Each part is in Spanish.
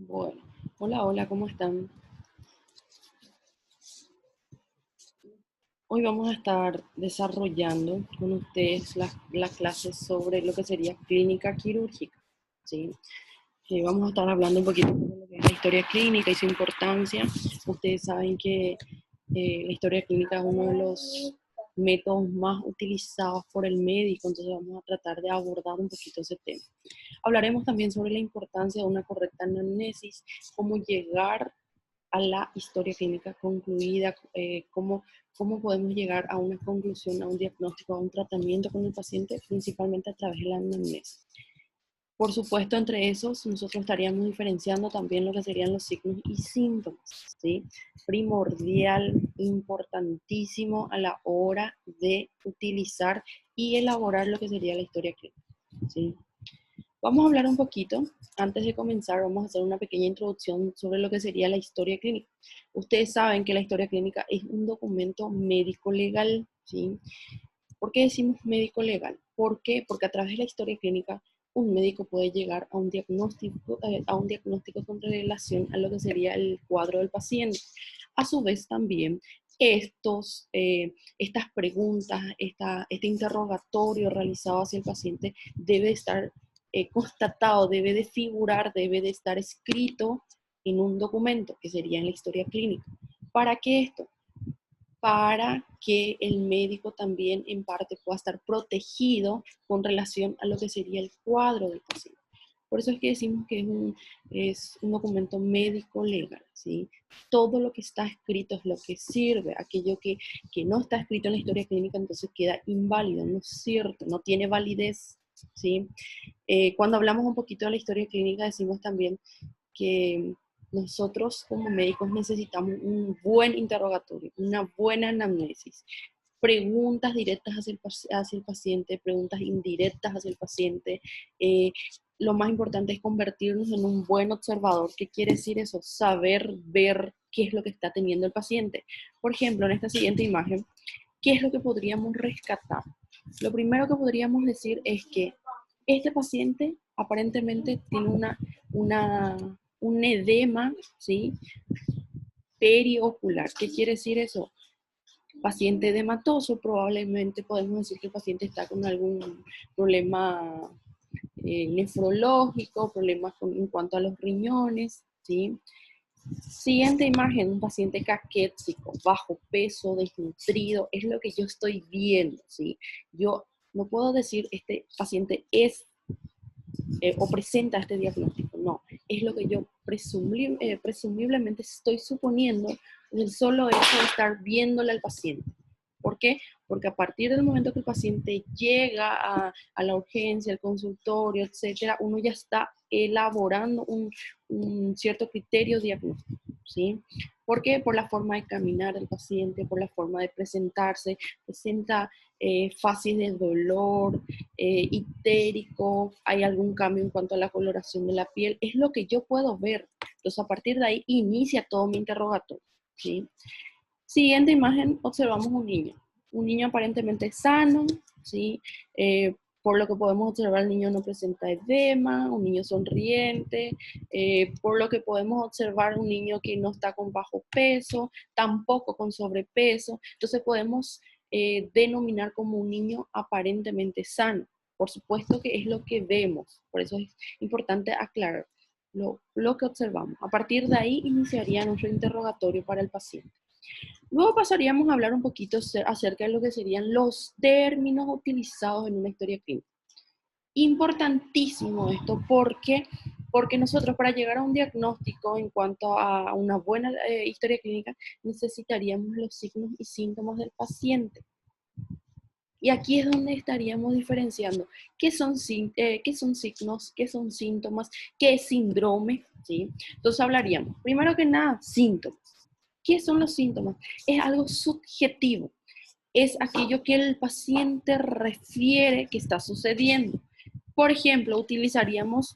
Bueno, hola, ¿cómo están? Hoy vamos a estar desarrollando con ustedes la clase sobre lo que sería clínica quirúrgica, ¿sí? Vamos a estar hablando un poquito de lo que es la historia clínica y su importancia. Ustedes saben que la historia clínica es uno de los métodos más utilizados por el médico, entonces vamos a tratar de abordar un poquito ese tema. Hablaremos también sobre la importancia de una correcta anamnesis, cómo llegar a la historia clínica concluida, cómo podemos llegar a una conclusión, a un diagnóstico, a un tratamiento con el paciente, principalmente a través de la anamnesis. Por supuesto, entre esos, nosotros estaríamos diferenciando también lo que serían los signos y síntomas, ¿sí? Primordial, importantísimo a la hora de utilizar y elaborar lo que sería la historia clínica, ¿sí? Vamos a hablar un poquito, antes de comenzar, vamos a hacer una pequeña introducción sobre lo que sería la historia clínica. Ustedes saben que la historia clínica es un documento médico legal, ¿sí? ¿Por qué decimos médico legal? ¿Por qué? Porque a través de la historia clínica un médico puede llegar a un diagnóstico con relación a lo que sería el cuadro del paciente. A su vez también estas preguntas, este interrogatorio realizado hacia el paciente debe estar constatado, debe de figurar, debe de estar escrito en un documento, que sería en la historia clínica. ¿Para qué esto? Para que el médico también en parte pueda estar protegido con relación a lo que sería el cuadro del paciente. Por eso es que decimos que es un documento médico legal, ¿sí? Todo lo que está escrito es lo que sirve. Aquello que no está escrito en la historia clínica entonces queda inválido, no es cierto, no tiene validez, ¿sí? Cuando hablamos un poquito de la historia clínica decimos también que nosotros como médicos necesitamos un buen interrogatorio, una buena anamnesis, preguntas directas hacia el paciente, preguntas indirectas hacia el paciente. Lo más importante es convertirnos en un buen observador. ¿Qué quiere decir eso? Saber ver qué es lo que está teniendo el paciente. Por ejemplo, en esta siguiente imagen, ¿qué es lo que podríamos rescatar? Lo primero que podríamos decir es que este paciente aparentemente tiene un edema, ¿sí? Periocular. ¿Qué quiere decir eso? Paciente edematoso, probablemente podemos decir que el paciente está con algún problema nefrológico, problemas en cuanto a los riñones, ¿sí? Siguiente imagen, un paciente caquéxico, bajo peso, desnutrido, es lo que yo estoy viendo, ¿sí? Yo no puedo decir este paciente es o presenta este diagnóstico, no, es lo que yo presumiblemente estoy suponiendo del solo hecho de estar viéndole al paciente. ¿Por qué? Porque a partir del momento que el paciente llega a la urgencia, al consultorio, etcétera, uno ya está elaborando un cierto criterio diagnóstico, ¿sí? ¿Por qué? Por la forma de caminar del paciente, por la forma de presentarse, presenta fases de dolor, ictérico, hay algún cambio en cuanto a la coloración de la piel, es lo que yo puedo ver. Entonces, a partir de ahí inicia todo mi interrogatorio, ¿sí? Siguiente imagen, observamos un niño aparentemente sano, ¿sí? Por lo que podemos observar, el niño no presenta edema, un niño sonriente, por lo que podemos observar, un niño que no está con bajo peso, tampoco con sobrepeso, entonces podemos denominar como un niño aparentemente sano. Por supuesto que es lo que vemos, por eso es importante aclarar lo que observamos. A partir de ahí iniciaría nuestro interrogatorio para el paciente. Luego pasaríamos a hablar un poquito acerca de lo que serían los términos utilizados en una historia clínica. Importantísimo esto porque nosotros para llegar a un diagnóstico en cuanto a una buena historia clínica necesitaríamos los signos y síntomas del paciente. Y aquí es donde estaríamos diferenciando qué son signos, qué son síntomas, qué es síndrome, ¿sí? Entonces hablaríamos, primero que nada, síntomas. ¿Qué son los síntomas? Es algo subjetivo, es aquello que el paciente refiere que está sucediendo. Por ejemplo, utilizaríamos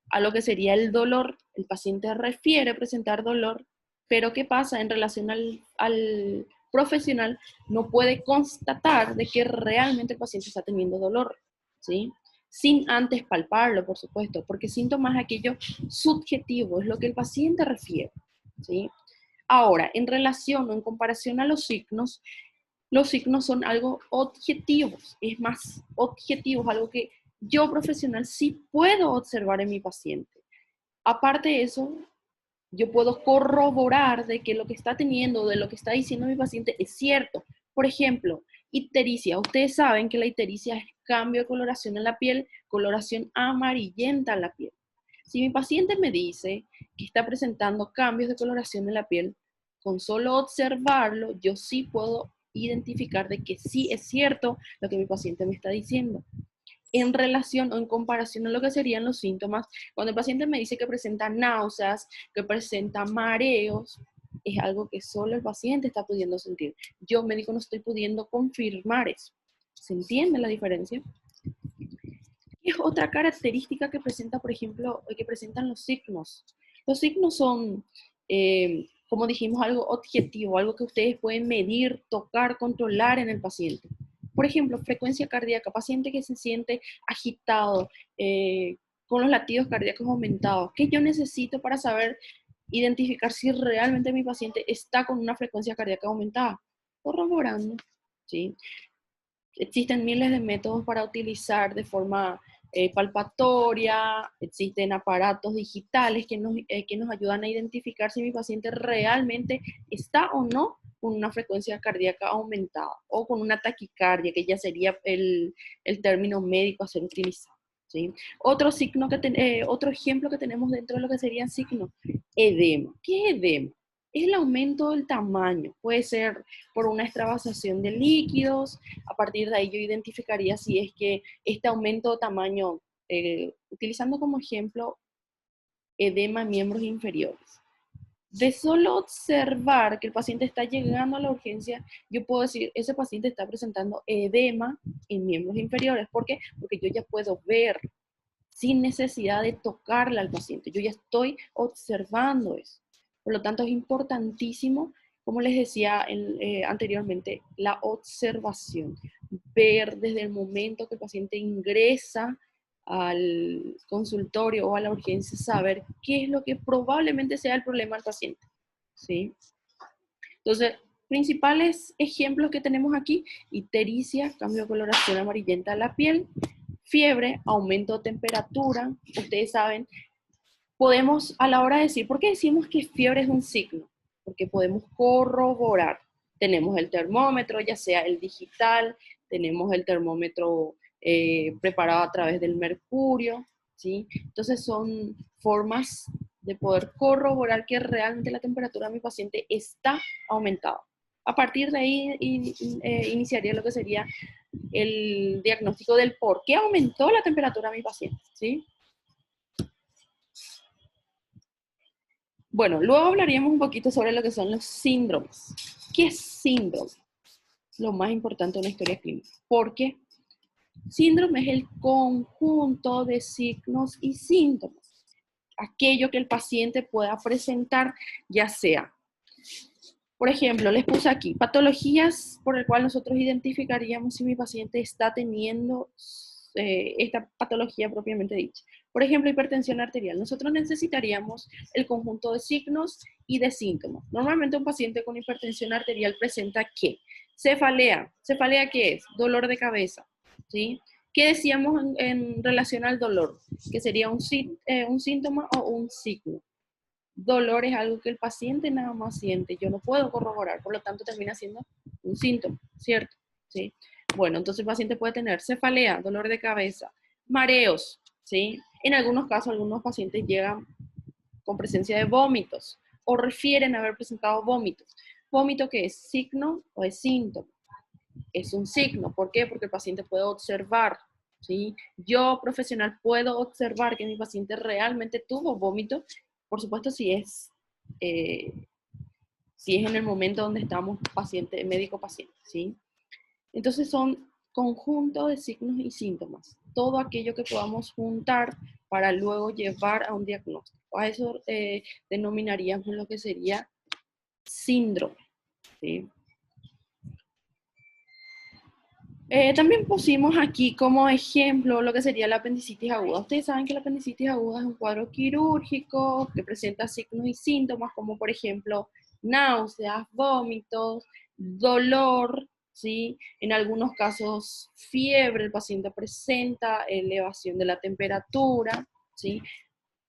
a lo que sería el dolor. El paciente refiere presentar dolor, pero ¿qué pasa en relación al profesional? No puede constatar de que realmente el paciente está teniendo dolor, ¿sí? sin antes palparlo, por supuesto, porque síntoma es aquello subjetivo, es lo que el paciente refiere, ¿sí? Ahora, en relación o en comparación a los signos son algo objetivos, es más objetivos, algo que yo profesional sí puedo observar en mi paciente. Aparte de eso, yo puedo corroborar de que lo que está teniendo, de lo que está diciendo mi paciente es cierto. Por ejemplo, ictericia. Ustedes saben que la ictericia es cambio de coloración en la piel, coloración amarillenta en la piel. Si mi paciente me dice que está presentando cambios de coloración en la piel, con solo observarlo, yo sí puedo identificar de que sí es cierto lo que mi paciente me está diciendo en relación o en comparación a lo que serían los síntomas. Cuando el paciente me dice que presenta náuseas, que presenta mareos, es algo que solo el paciente está pudiendo sentir. Yo, médico, no estoy pudiendo confirmar eso. ¿Se entiende la diferencia? Es otra característica que presenta, por ejemplo, que presentan los signos. Los signos son, como dijimos, algo objetivo, algo que ustedes pueden medir, tocar, controlar en el paciente. Por ejemplo, frecuencia cardíaca, paciente que se siente agitado, con los latidos cardíacos aumentados. ¿Qué yo necesito para saber identificar si realmente mi paciente está con una frecuencia cardíaca aumentada? Corroborando, ¿sí? Existen miles de métodos para utilizar de forma palpatoria, existen aparatos digitales que nos ayudan a identificar si mi paciente realmente está o no con una frecuencia cardíaca aumentada o con una taquicardia, que ya sería el término médico a ser utilizado. ¿Sí? Otro ejemplo que tenemos dentro de lo que serían signos, edema. ¿Qué es edema? Es el aumento del tamaño, puede ser por una extravasación de líquidos. A partir de ahí yo identificaría si es que este aumento de tamaño, utilizando como ejemplo edema en miembros inferiores. De solo observar que el paciente está llegando a la urgencia, yo puedo decir, ese paciente está presentando edema en miembros inferiores. ¿Por qué? Porque yo ya puedo ver sin necesidad de tocarle al paciente. Yo ya estoy observando eso. Por lo tanto, es importantísimo, como les decía anteriormente, la observación. Ver desde el momento que el paciente ingresa al consultorio o a la urgencia, saber qué es lo que probablemente sea el problema del paciente. ¿Sí? Entonces, principales ejemplos que tenemos aquí: ictericia, cambio de coloración amarillenta de la piel; fiebre, aumento de temperatura. Ustedes saben, podemos a la hora de decir, ¿por qué decimos que fiebre es un signo? Porque podemos corroborar. Tenemos el termómetro, ya sea el digital, tenemos el termómetro preparado a través del mercurio, ¿sí? Entonces son formas de poder corroborar que realmente la temperatura de mi paciente está aumentada. A partir de ahí iniciaría lo que sería el diagnóstico del por qué aumentó la temperatura de mi paciente, ¿sí? Bueno, luego hablaríamos un poquito sobre lo que son los síndromes. ¿Qué es síndrome? Lo más importante de una historia clínica. Porque síndrome es el conjunto de signos y síntomas. Aquello que el paciente pueda presentar, ya sea, por ejemplo, les puse aquí patologías por el cual nosotros identificaríamos si mi paciente está teniendo esta patología propiamente dicha. Por ejemplo, hipertensión arterial. Nosotros necesitaríamos el conjunto de signos y de síntomas. Normalmente un paciente con hipertensión arterial presenta ¿qué? Cefalea. ¿Cefalea qué es? Dolor de cabeza, ¿sí? ¿Qué decíamos en relación al dolor? Que sería un síntoma o un signo. Dolor es algo que el paciente nada más siente, yo no puedo corroborar, por lo tanto termina siendo un síntoma, ¿cierto? ¿Sí? Bueno, entonces el paciente puede tener cefalea, dolor de cabeza, mareos, ¿sí? En algunos casos, algunos pacientes llegan con presencia de vómitos o refieren haber presentado vómitos. ¿Vómito qué es? ¿Signo o es síntoma? Es un signo. ¿Por qué? Porque el paciente puede observar, ¿sí? Yo, profesional, puedo observar que mi paciente realmente tuvo vómito. Por supuesto, eh, si es en el momento donde estamos paciente, médico-paciente, ¿sí? Entonces son conjunto de signos y síntomas. Todo aquello que podamos juntar para luego llevar a un diagnóstico. A eso denominaríamos lo que sería síndrome, ¿sí? También pusimos aquí como ejemplo lo que sería la apendicitis aguda. Ustedes saben que la apendicitis aguda es un cuadro quirúrgico que presenta signos y síntomas como por ejemplo náuseas, vómitos, dolor, ¿sí? En algunos casos fiebre, el paciente presenta elevación de la temperatura, ¿sí?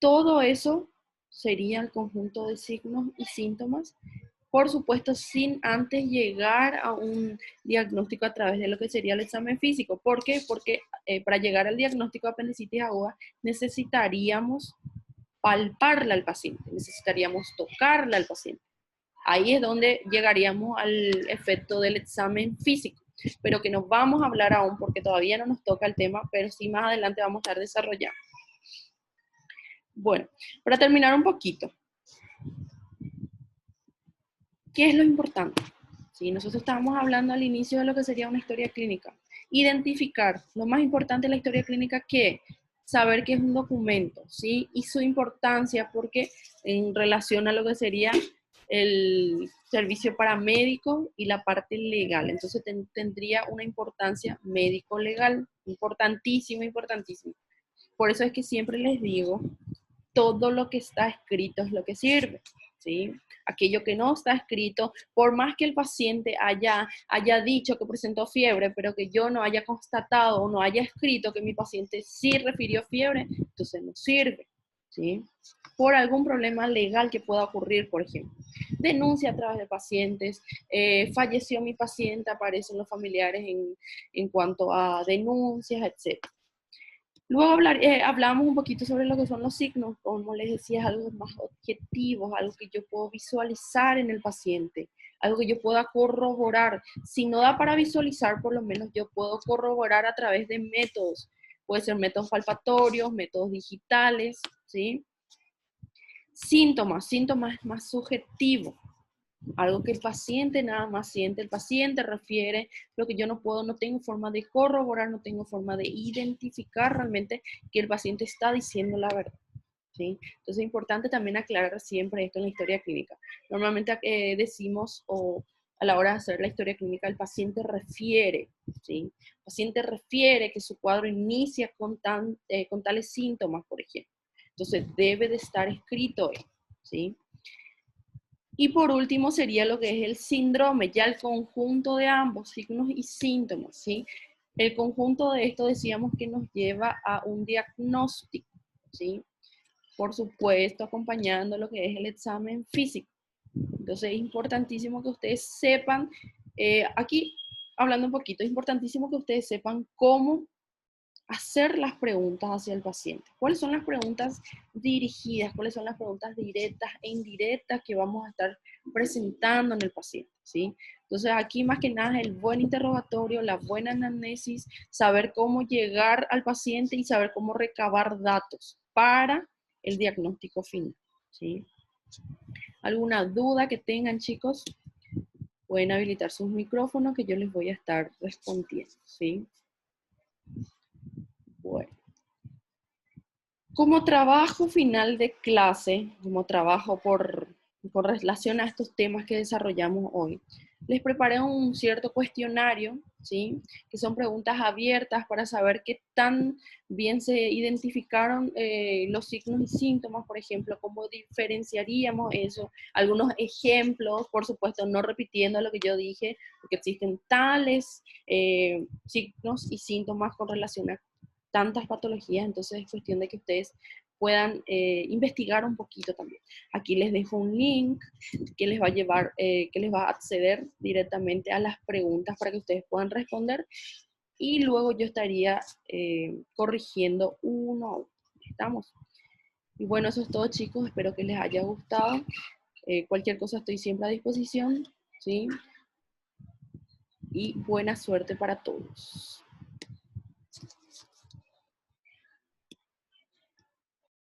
Todo eso sería el conjunto de signos y síntomas, por supuesto, sin antes llegar a un diagnóstico a través de lo que sería el examen físico. ¿Por qué? Porque para llegar al diagnóstico de apendicitis aguda necesitaríamos palparla al paciente, necesitaríamos tocarla al paciente. Ahí es donde llegaríamos al efecto del examen físico, pero que nos vamos a hablar aún porque todavía no nos toca el tema, pero sí más adelante vamos a estar desarrollando. Bueno, para terminar un poquito, ¿qué es lo importante? ¿Sí? Nosotros estábamos hablando al inicio de lo que sería una historia clínica. Identificar, lo más importante de la historia clínica, ¿qué? Saber que es un documento, ¿sí? Y su importancia, porque en relación a lo que sería el servicio paramédico y la parte legal. Entonces tendría una importancia médico-legal, importantísima, importantísima. Por eso es que siempre les digo, todo lo que está escrito es lo que sirve, ¿sí? Aquello que no está escrito, por más que el paciente haya dicho que presentó fiebre, pero que yo no haya constatado o no haya escrito que mi paciente sí refirió fiebre, entonces no sirve, ¿sí? Por algún problema legal que pueda ocurrir, por ejemplo. Denuncia a través de pacientes, falleció mi paciente, aparecen los familiares en cuanto a denuncias, etc. Luego hablamos un poquito sobre lo que son los signos, como les decía, es algo más objetivo, algo que yo puedo visualizar en el paciente, algo que yo pueda corroborar. Si no da para visualizar, por lo menos yo puedo corroborar a través de métodos. Puede ser métodos palpatorios, métodos digitales, ¿sí? Síntomas es más subjetivo. Algo que el paciente nada más siente, el paciente refiere, lo que yo no puedo, no tengo forma de corroborar, no tengo forma de identificar realmente que el paciente está diciendo la verdad, ¿sí? Entonces es importante también aclarar siempre esto en la historia clínica. Normalmente decimos, o a la hora de hacer la historia clínica, el paciente refiere, ¿sí? El paciente refiere que su cuadro inicia con tales síntomas, por ejemplo. Entonces debe de estar escrito, ¿sí? Y por último sería lo que es el síndrome, ya el conjunto de ambos, signos y síntomas, ¿sí? El conjunto de esto decíamos que nos lleva a un diagnóstico, ¿sí? Por supuesto, acompañando lo que es el examen físico. Entonces es importantísimo que ustedes sepan, aquí hablando un poquito, es importantísimo que ustedes sepan cómo hacer las preguntas hacia el paciente. ¿Cuáles son las preguntas dirigidas? ¿Cuáles son las preguntas directas e indirectas que vamos a estar presentando en el paciente? ¿Sí? Entonces aquí más que nada es el buen interrogatorio, la buena anamnesis, saber cómo llegar al paciente y saber cómo recabar datos para el diagnóstico final. ¿Sí? ¿Alguna duda que tengan, chicos? Pueden habilitar sus micrófonos que yo les voy a estar respondiendo. ¿Sí? Bueno. Como trabajo final de clase, como trabajo por relación a estos temas que desarrollamos hoy, les preparé un cierto cuestionario, ¿sí? Que son preguntas abiertas para saber qué tan bien se identificaron los signos y síntomas, por ejemplo, cómo diferenciaríamos eso, algunos ejemplos, por supuesto, no repitiendo lo que yo dije, porque existen tales signos y síntomas con relación a tantas patologías, entonces es cuestión de que ustedes puedan investigar un poquito también. Aquí les dejo un link que les va a llevar, que les va a acceder directamente a las preguntas para que ustedes puedan responder y luego yo estaría corrigiendo uno a uno. ¿Estamos? Y bueno, eso es todo, chicos, espero que les haya gustado. Cualquier cosa estoy siempre a disposición, ¿sí? Y buena suerte para todos.